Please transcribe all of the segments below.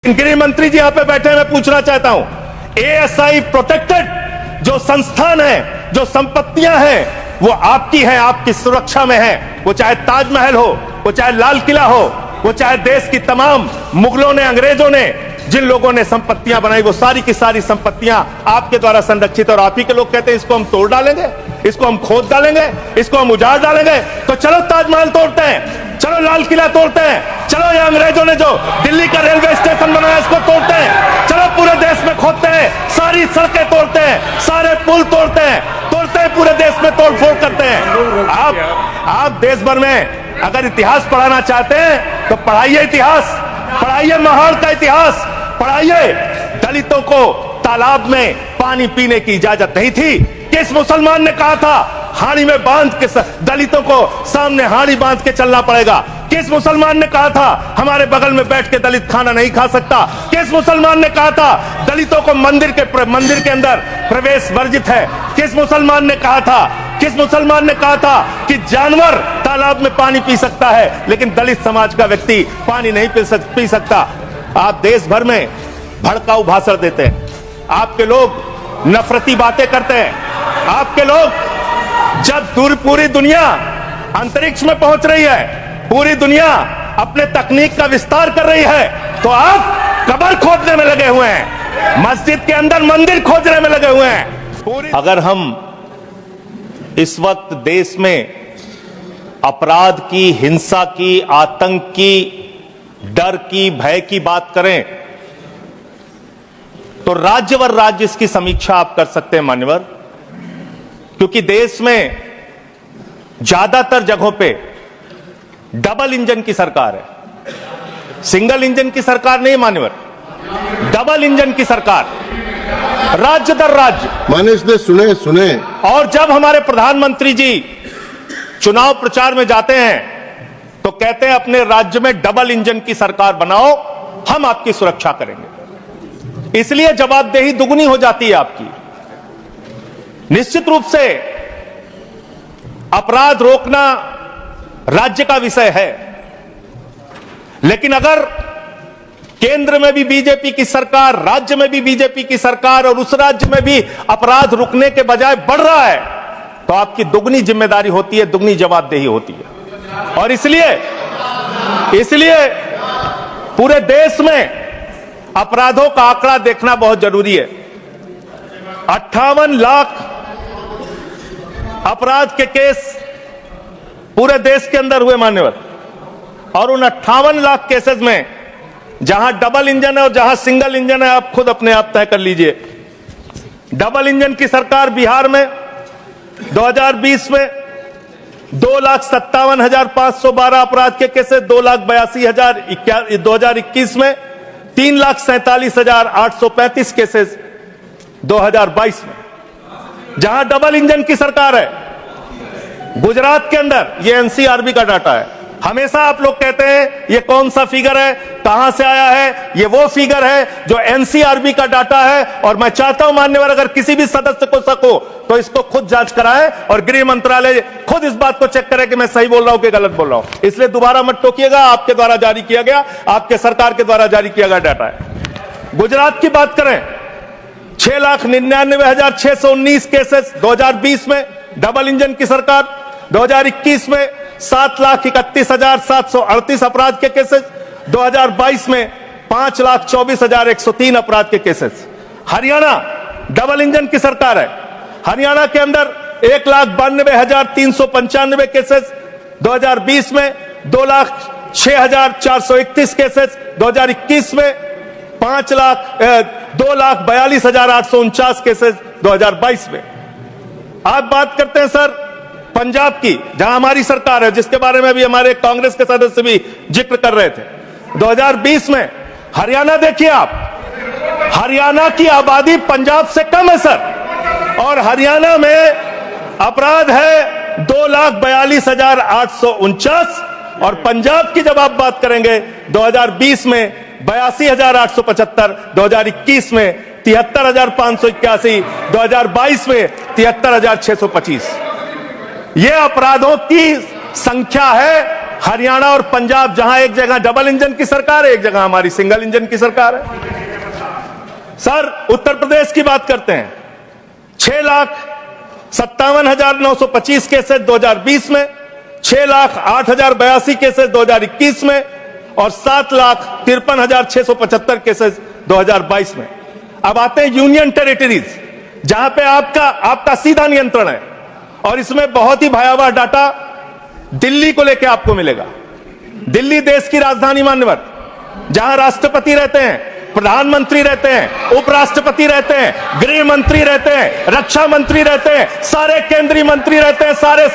गृह मंत्री जी यहां पे बैठे, मैं पूछना चाहता हूं, एएसआई प्रोटेक्टेड जो संस्थान है, जो संपत्तियां हैं, वो आपकी हैं, आपकी सुरक्षा में है। वो चाहे ताजमहल हो, वो चाहे लाल किला हो, वो चाहे देश की तमाम मुगलों ने, अंग्रेजों ने जिन लोगों ने संपत्तियां बनाई, वो सारी की सारी संपत्तियां आपके द्वारा संरक्षित। और आप ही के लोग कहते हैं इसको हम तोड़ डालेंगे, इसको हम खोद डालेंगे, इसको हम उजाड़ डालेंगे। तो चलो ताजमहल तोड़ते हैं, चलो लाल किला तोड़ते हैं, चलो ये अंग्रेजों ने जो दिल्ली का रेलवे स्टेशन बनाया इसको तोड़ते हैं, चलो पूरे देश में खोदते हैं, सारी सड़कें तोड़ते हैं, सारे पुल तोड़ते हैं, पूरे देश में तोड़फोड़ करते हैं। आप देश भर में अगर इतिहास पढ़ाना चाहते हैं तो पढ़ाइए इतिहास, पढ़ाइए महान का इतिहास, पढ़ाइए। दलितों को तालाब में पानी पीने की इजाजत नहीं थी। किस मुसलमान ने कहा था हाड़ी में बांध के, दलितों को सामने हाड़ी बांध के चलना पड़ेगा? किस मुसलमान ने कहा था हमारे बगल में बैठ के दलित खाना नहीं खा सकता? किस मुसलमान ने कहा था दलितों को मंदिर के अंदर प्रवेश वर्जित है? किस मुसलमान ने कहा था, किस मुसलमान ने कहा था कि जानवर तालाब में पानी पी सकता है लेकिन दलित समाज का व्यक्ति पानी नहीं पी सकता? आप देश भर में भड़काऊ भाषण देते हैं, आपके लोग नफरती बातें करते हैं, आपके लोग जब पूरी दुनिया अंतरिक्ष में पहुंच रही है, पूरी दुनिया अपने तकनीक का विस्तार कर रही है, तो आप कब्र खोदने में लगे हुए हैं, मस्जिद के अंदर मंदिर खोजने में लगे हुए हैं। अगर हम इस वक्त देश में अपराध की, हिंसा की, आतंक की, डर की, भय की बात करें तो राज्यवर राज्य इसकी समीक्षा आप कर सकते हैं मान्यवर, क्योंकि देश में ज्यादातर जगहों पे डबल इंजन की सरकार है, सिंगल इंजन की सरकार नहीं मान्यवर, डबल इंजन की सरकार, राज्य दर राज्य। माने इसने सुने। और जब हमारे प्रधानमंत्री जी चुनाव प्रचार में जाते हैं तो कहते हैं अपने राज्य में डबल इंजन की सरकार बनाओ, हम आपकी सुरक्षा करेंगे। इसलिए जवाबदेही दुगनी हो जाती है आपकी। निश्चित रूप से अपराध रोकना राज्य का विषय है, लेकिन अगर केंद्र में भी बीजेपी की सरकार, राज्य में भी बीजेपी की सरकार और उस राज्य में भी अपराध रुकने के बजाय बढ़ रहा है तो आपकी दुगनी जिम्मेदारी होती है, दुगनी जवाबदेही होती है। और इसलिए पूरे देश में अपराधों का आंकड़ा देखना बहुत जरूरी है। 58 लाख अपराध के केस पूरे देश के अंदर हुए मान्यवर, और उन 58 लाख केसेस में जहां डबल इंजन है और जहां सिंगल इंजन है आप खुद अपने आप तय कर लीजिए। डबल इंजन की सरकार बिहार में 2020 में 2,57,512 अपराध के केसेस, 2,82,000, 2021 में 3,47,835 केसेस 2022 में। जहां डबल इंजन की सरकार है गुजरात के अंदर, ये एनसीआरबी का डाटा है। हमेशा आप लोग कहते हैं ये कौन सा फिगर है, कहां से आया है? ये वो फिगर है जो एनसीआरबी का डाटा है। और मैं चाहता हूं मान्यवर अगर किसी भी सदस्य को शक हो तो इसको खुद जांच कराएं और गृह मंत्रालय खुद इस बात को चेक करे कि मैं सही बोल रहा हूं कि गलत बोल रहा हूं। इसलिए दोबारा मत टोकिएगा, आपके द्वारा जारी किया गया, आपके सरकार के द्वारा जारी किया गया डाटा है। गुजरात की बात करें, 6,99,619 केसेस 2020 में डबल इंजन की सरकार, 2021 में 7,31,738 अपराध के केसेस, 2022 में 5,24,103 अपराध के केसेस। हरियाणा डबल इंजन की सरकार है, हरियाणा के अंदर 1,92,395 केसेस, 2020 में 2,06,431 केसेस, 2021 में 2,42,849 केसेस 2022 में। आप बात करते हैं सर पंजाब की, जहां हमारी सरकार है, जिसके बारे में भी हमारे कांग्रेस के सदस्य भी जिक्र कर रहे थे। 2020 में हरियाणा देखिए आप, हरियाणा की आबादी पंजाब से कम है सर, और हरियाणा में अपराध है 2,42,849, और पंजाब की जब आप बात करेंगे 2020 में 82,875, 2021 में 73,581, 2022 में 73,625। ये अपराधों की संख्या है हरियाणा और पंजाब, जहां एक जगह डबल इंजन की सरकार है, एक जगह हमारी सिंगल इंजन की सरकार है। सर, उत्तर प्रदेश की बात करते हैं। 6,57,925 केसेस 2020 में, 6,08,082 केसेस 2021 में और 7,53,675 केसेस 2022 में। अब आते हैं यूनियन टेरिटरीज, जहां पे आपका सीधा नियंत्रण है, और इसमें बहुत ही भयावह डाटा दिल्ली को लेकर आपको मिलेगा। दिल्ली देश की राजधानी मान्यवर, जहां राष्ट्रपति रहते हैं, प्रधानमंत्री रहते हैं, उपराष्ट्रपति रहते हैं, गृह मंत्री रहते हैं, रक्षा मंत्री रहते हैं, सारे केंद्रीय मंत्री रहते हैं, सारे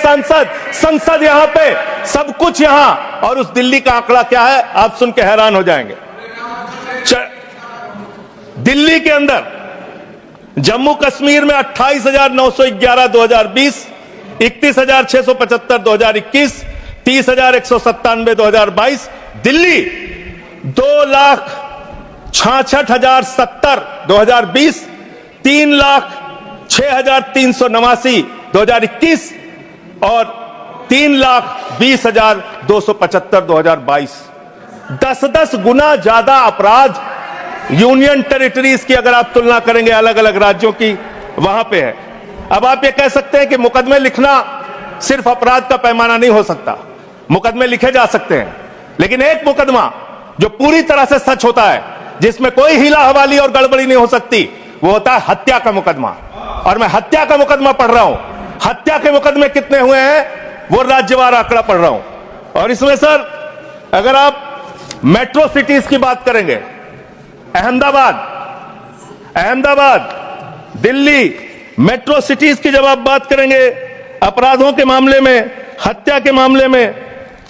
संसद यहां पे, सब कुछ यहां। और उस दिल्ली का आंकड़ा क्या है, आप सुन के हैरान हो जाएंगे। दिल्ली के अंदर जम्मू कश्मीर में 28,911 2020, 31,675 2021, 30,197 2022। दिल्ली 2,66,070 2020, 3,06,389 2021 और 3,20,275 2022। 10-10 गुना ज्यादा अपराध यूनियन टेरिटरीज की अगर आप तुलना करेंगे अलग अलग राज्यों की, वहां पे है। अब आप ये कह सकते हैं कि मुकदमे लिखना सिर्फ अपराध का पैमाना नहीं हो सकता। मुकदमे लिखे जा सकते हैं, लेकिन एक मुकदमा जो पूरी तरह से सच होता है, जिसमें कोई हीला हवाली और गड़बड़ी नहीं हो सकती, वो होता है हत्या का मुकदमा। और मैं हत्या का मुकदमा पढ़ रहा हूं। हत्या के मुकदमे कितने हुए हैं वो राज्यवार आंकड़ा पढ़ रहा हूं। और इसमें सर, अगर आप मेट्रो सिटीज की बात करेंगे, अहमदाबाद, दिल्ली, मेट्रो सिटीज की जब आप बात करेंगे अपराधों के मामले में, हत्या के मामले में,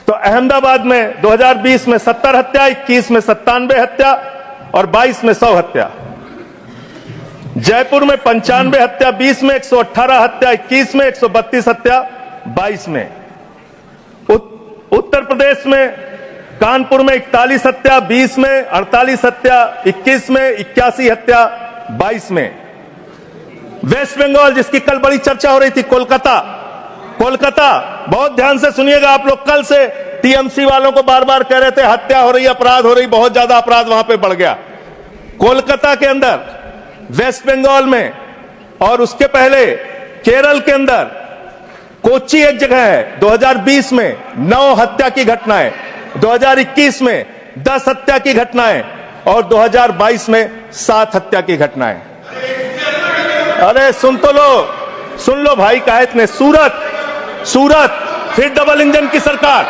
तो अहमदाबाद में 2020 में 70 हत्या, 21 में 97 हत्या और 22 में 100 हत्या। जयपुर में 95 हत्या, 20 में 118 हत्या, 21 में 132 हत्या, 22 में। उत्तर प्रदेश में कानपुर में 41 हत्या, 20 में 48 हत्या, 21 में 81 हत्या, 22 में। वेस्ट बंगाल, जिसकी कल बड़ी चर्चा हो रही थी, कोलकाता, बहुत ध्यान से सुनिएगा आप लोग। कल से टीएमसी वालों को बार बार कह रहे थे हत्या हो रही, अपराध हो रही, बहुत ज्यादा अपराध वहां पे बढ़ गया। कोलकाता के अंदर, वेस्ट बंगाल में, और उसके पहले केरल के अंदर, कोच्चि एक जगह है, 2020 में 9 हत्या की घटनाएं, 2021 में 10 हत्या की घटनाएं और 2022 में 7 हत्या की घटनाएं। अरे सुन लो भाई, कहा इतने। सूरत फिर डबल इंजन की सरकार,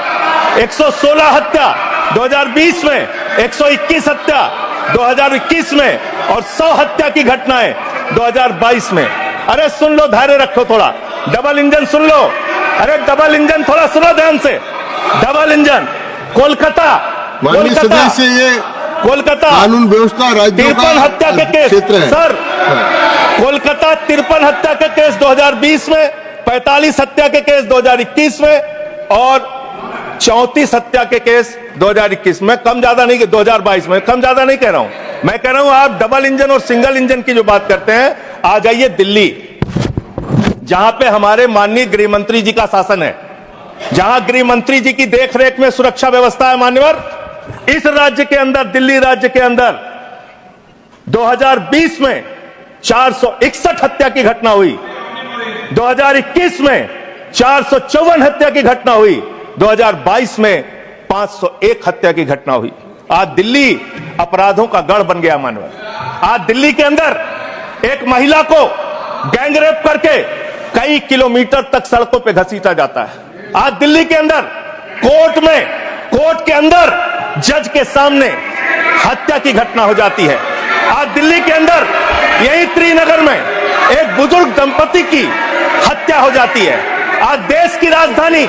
116 हत्या 2020 में, 121 हत्या 2021 में और 100 हत्या की घटनाएं 2022 में। अरे सुन लो, धैर्य रखो थोड़ा। डबल इंजन सुन लो, अरे डबल इंजन थोड़ा सुनो ध्यान से। डबल इंजन, कोलकाता, कानून व्यवस्था राज्यों का 53 हत्या के केस सर, कोलकाता 53 हत्या के केस 2020 में, 45 हत्या के केस 2021 में और 34 हत्या के केस 2021 में। कम ज्यादा नहीं, 2022 में कम ज्यादा नहीं कह रहा हूं। मैं कह रहा हूं आप डबल इंजन और सिंगल इंजन की जो बात करते हैं, आ जाइए दिल्ली, जहां पे हमारे माननीय गृह मंत्री जी का शासन है, जहां गृह मंत्री जी की देखरेख में सुरक्षा व्यवस्था है मान्यवर। इस राज्य के अंदर, दिल्ली राज्य के अंदर 2020 में 461 हत्या की घटना हुई, 2021 में 454 हत्या की घटना हुई, 2022 में 501 हत्या की घटना हुई। आज दिल्ली अपराधों का गढ़ बन गया मानव। आज दिल्ली के अंदर एक महिला को गैंगरेप करके कई किलोमीटर तक सड़कों पे घसीटा जाता है। आज दिल्ली के अंदर कोर्ट के अंदर जज के सामने हत्या की घटना हो जाती है। आज दिल्ली के अंदर यही त्रिनगर में एक बुजुर्ग दंपति की हत्या हो जाती है। आज देश की राजधानी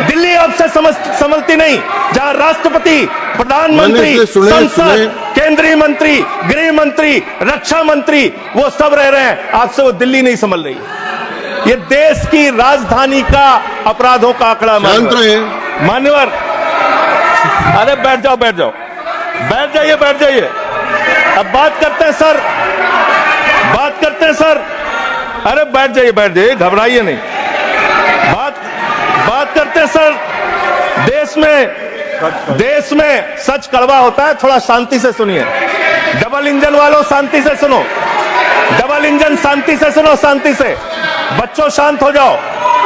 दिल्ली अब से संभलती नहीं, जहां राष्ट्रपति, प्रधानमंत्री, संसद, केंद्रीय मंत्री, गृह मंत्री, रक्षा मंत्री वो सब रह रहे हैं, आपसे वो दिल्ली नहीं संभल रही। ये देश की राजधानी का अपराधों का आंकड़ा मान्यवर। अरे बैठ जाइए। अब बात करते हैं सर, अरे बैठ जाइए, घबराइए नहीं। बात करते हैं सर, देश में सच कड़वा होता है, थोड़ा शांति से सुनिए। डबल इंजन वालों शांति से सुनो, डबल इंजन शांति से सुनो, शांति से। बच्चों शांत हो जाओ,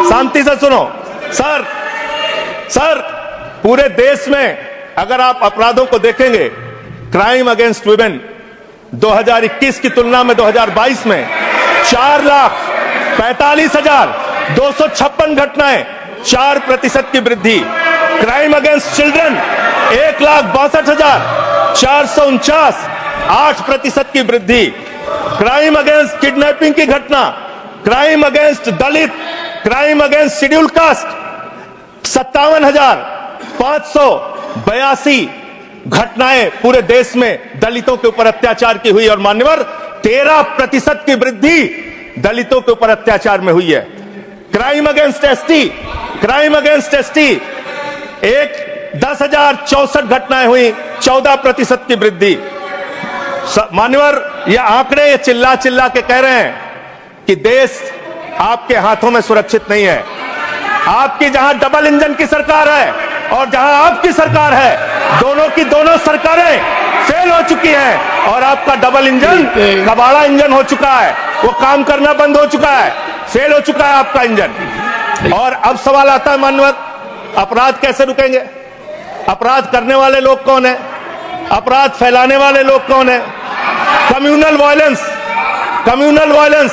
शांति से सुनो। सर पूरे देश में अगर आप अपराधों को देखेंगे, क्राइम अगेंस्ट वुमेन 2021 की तुलना में 2022 में 4,45,256 घटनाएं, 4% की वृद्धि। क्राइम अगेंस्ट चिल्ड्रन 1,62,449, 8% की वृद्धि। क्राइम अगेंस्ट किडनैपिंग की घटना, क्राइम अगेंस्ट दलित, क्राइम अगेंस्ट शेड्यूल कास्ट 57,582 घटनाएं पूरे देश में दलितों के ऊपर अत्याचार की हुई। और मान्यवर 13% की वृद्धि दलितों के ऊपर अत्याचार में हुई है। Crime against ST, crime against ST 10,064 घटनाएं हुई, 14% की वृद्धि। मान्यवर ये आंकड़े ये चिल्ला चिल्ला के कह रहे हैं कि देश आपके हाथों में सुरक्षित नहीं है। आपकी जहां डबल इंजन की सरकार है और जहां आपकी सरकार है, दोनों की दोनों सरकारें फेल हो चुकी हैं और आपका डबल इंजन कबाड़ा इंजन हो चुका है, वो काम करना बंद हो चुका है, फेल हो चुका है आपका इंजन। और अब सवाल आता है मानव, अपराध कैसे रुकेंगे? अपराध करने वाले लोग कौन है? अपराध फैलाने वाले लोग कौन है? Communal violence, communal violence,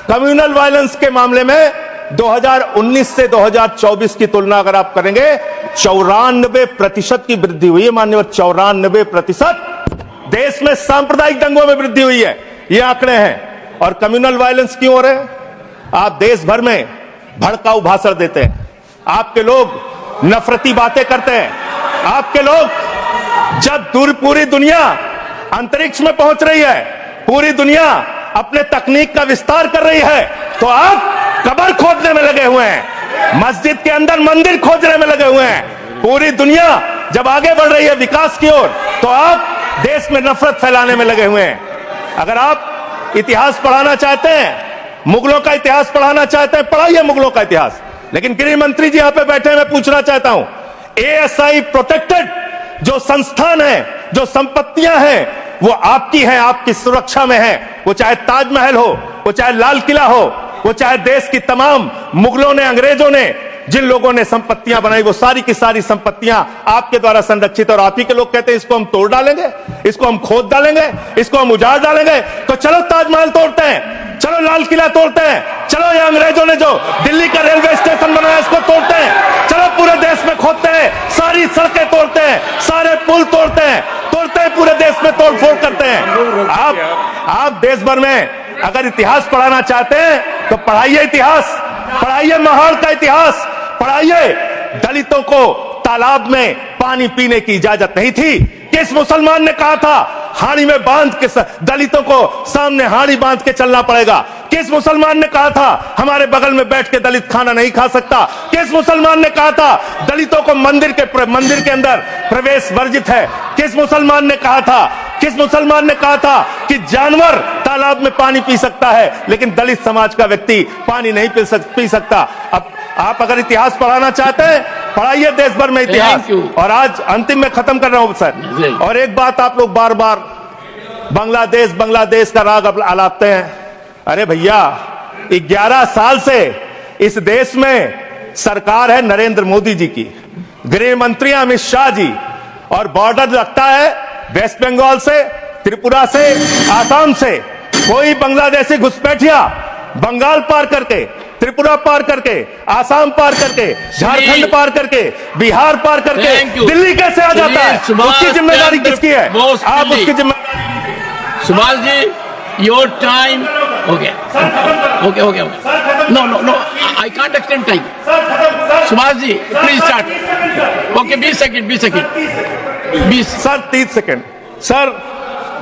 communal violence के मामले में 2019 से 2024 की तुलना अगर आप करेंगे 94% की वृद्धि हुई है। माननीय 94% देश में सांप्रदायिक दंगों में वृद्धि हुई है, ये आंकड़े हैं। और कम्युनल वायलेंस क्यों हो रहे हैं? आप देश भर में भड़काऊ भाषण देते हैं, आपके लोग नफरती बातें करते हैं, आपके लोग जब पूरी दुनिया अंतरिक्ष में पहुंच रही है, पूरी दुनिया अपने तकनीक का विस्तार कर रही है, तो आप कब्र खोदने में लगे हुए हैं, मस्जिद के अंदर मंदिर खोजने में लगे हुए हैं। पूरी दुनिया जब आगे बढ़ रही है विकास की ओर, तो आप देश में नफरत फैलाने में लगे हुए हैं। अगर आप इतिहास पढ़ाना चाहते हैं, मुगलों का इतिहास पढ़ाना चाहते हैं, पढ़ाइए मुगलों का इतिहास। लेकिन गृह मंत्री जी यहां पे बैठे हैं, मैं पूछना चाहता हूं, एएसआई प्रोटेक्टेड जो संस्थान है, जो संपत्तियां हैं, वो आपकी हैं, आपकी सुरक्षा में है। वो चाहे ताजमहल हो, वो चाहे लाल किला हो, वो चाहे देश की तमाम मुगलों ने, अंग्रेजों ने जिन लोगों ने संपत्तियां बनाई, वो सारी की सारी संपत्तियां आपके द्वारा संरक्षित। और आप ही के लोग कहते हैं इसको हम तोड़ डालेंगे, इसको हम खोद डालेंगे, इसको हम उजाड़ डालेंगे। तो चलो ताजमहल तोड़ते हैं, चलो लाल किला तोड़ते हैं, चलो ये अंग्रेजों ने जो दिल्ली का रेलवे स्टेशन बनाया इसको तोड़ते हैं, चलो पूरे देश में खोदते हैं, सारी सड़कें तोड़ते हैं, सारे पुल तोड़ते हैं, पूरे देश में तोड़फोड़ करते हैं। आप देश भर में अगर इतिहास पढ़ाना चाहते हैं तो पढ़ाइए इतिहास, पढ़ाइए महाड़ का इतिहास, पढ़ाइए। दलितों को तालाब में पानी पीने की इजाजत नहीं थी। किस मुसलमान ने कहा था हाड़ी में बांध के दलितों को सामने हाड़ी बांध के चलना पड़ेगा? किस मुसलमान ने कहा था हमारे बगल में बैठ के दलित खाना नहीं खा सकता? किस मुसलमान ने कहा था दलितों को मंदिर के अंदर प्रवेश वर्जित है? किस मुसलमान ने कहा था, किस मुसलमान ने कहा था कि जानवर तालाब में पानी पी सकता है लेकिन दलित समाज का व्यक्ति पानी नहीं पी सकता? अब आप अगर इतिहास पढ़ाना चाहते हैं, पढ़ाइए देश भर में इतिहास। और आज अंतिम में खत्म कर रहा हूं सर, और एक बात आप लोग बार बार बांग्लादेश बांग्लादेश का राग आलापते हैं। अरे भैया 11 साल से इस देश में सरकार है नरेंद्र मोदी जी की, गृह मंत्री अमित शाह जी, और बॉर्डर लगता है वेस्ट बंगाल से, त्रिपुरा से, आसाम से। कोई बांग्लादेशी घुसपैठिया बंगाल पार करके, त्रिपुरा पार करके, आसाम पार करके, झारखंड पार करके, बिहार पार करके दिल्ली कैसे आ जाता है? उसकी जिम्मेदारी किसकी है? आप उसकी जिम्मेदारी। Subhash ji, your time okay okay no no no, I can't extend time. Subhash ji please start. Okay 20 second 20 sir 30 second. Sir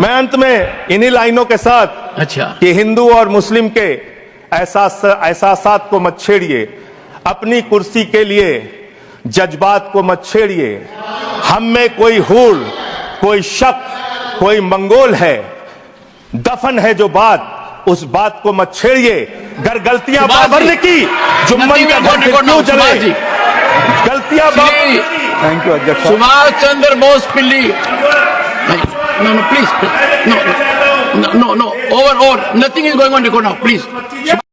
मैं अंत में इन्हीं लाइनों के साथ, अच्छा, कि हिंदू और मुस्लिम के एहसासात को मत छेड़िए, अपनी कुर्सी के लिए जज्बात को मत छेड़िए। हम में कोई हूड़, कोई शक, कोई मंगोल है, दफन है जो बात, उस बात को मत छेड़िए। गर गलतियां बाबर ने की, जुम्मन का घर क्यों जले? गलतियां बाबर थैंक यू अध्यक्ष। सुभाष चंद्र बोस पिल्ली। No, no, please. No, no, no, no. Over. Nothing is going on record now, please.